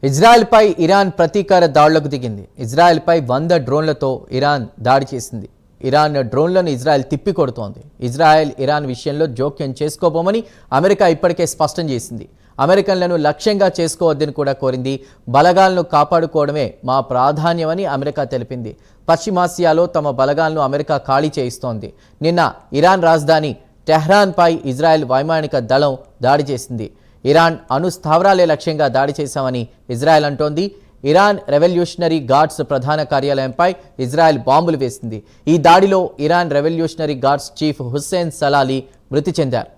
ఇజ్రాయెల్పై Iran ప్రతీకార దాడులకు దిగింది. ఇజ్రాయెల్పై 100 డ్రోన్లతో ఇరాన్ దాడి చేసింది. ఇరాన్ డ్రోన్లను ఇజ్రాయెల్ తిప్పికొడుతోంది. ఇజ్రాయెల్ ఇరాన్ విషయంలో జోక్యం చేసుకోబోమని అమెరికా ఇప్పటికే స్పష్టం చేసింది. అమెరికన్లను లక్ష్యంగా చేసుకోవద్దని కూడా కోరింది. బలగాలను కాపాడుకోవడమే మా ప్రాధాన్యమని అమెరికా తెలిపింది. పశ్చిమాసియాలో తమ బలగాలను అమెరికా ఖాళీ చేయిస్తోంది. నిన్న ఇరాన్ రాజధాని టెహ్రాన్పై ఇజ్రాయెల్ వైమానిక దళం దాడి చేసింది. ఇరాన్ అణు స్థావరాలే లక్ష్యంగా దాడి చేశామని ఇజ్రాయెల్ అంటోంది. ఇరాన్ రెవల్యూషనరీ గార్డ్స్ ప్రధాన కార్యాలయంపై ఇజ్రాయెల్ బాంబులు వేసింది. ఈ దాడిలో Iran revolutionary guards chief Hossein Salami మృతి చెందారు.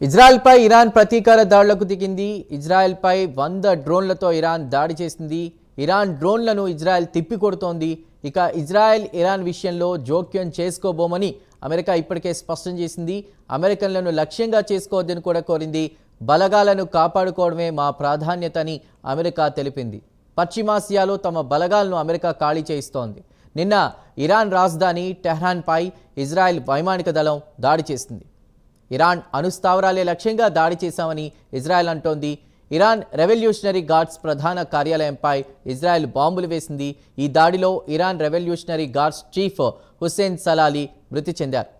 ఇజ్రాయెల్పై ఇరాన్ ప్రతీకార దాడులకు దిగింది. ఇజ్రాయెల్పై 100 డ్రోన్లతో ఇరాన్ దాడి చేసింది. ఇరాన్ డ్రోన్లను ఇజ్రాయెల్ తిప్పికొడుతోంది. ఇక ఇజ్రాయెల్ ఇరాన్ విషయంలో జోక్యం చేసుకోబోమని అమెరికా ఇప్పటికే స్పష్టం చేసింది. అమెరికన్లను లక్ష్యంగా చేసుకోవద్దని కూడా కోరింది. బలగాలను కాపాడుకోవడమే మా ప్రాధాన్యత అని అమెరికా తెలిపింది. పశ్చిమాసియాలో తమ బలగాలను అమెరికా ఖాళీ చేయిస్తోంది. నిన్న ఇరాన్ రాజధాని టెహ్రాన్పై ఇజ్రాయెల్ వైమానిక దళం దాడి చేసింది. ఇరాన్ అణుస్థావరాలే లక్ష్యంగా దాడి చేశామని ఇజ్రాయెల్ అంటోంది. ఇరాన్ రెవల్యూషనరీ గార్డ్స్ ప్రధాన కార్యాలయంపై ఇజ్రాయెల్ బాంబులు వేసింది. ఈ దాడిలో Iran revolutionary guards chief Hossein Salami మృతి చెందారు.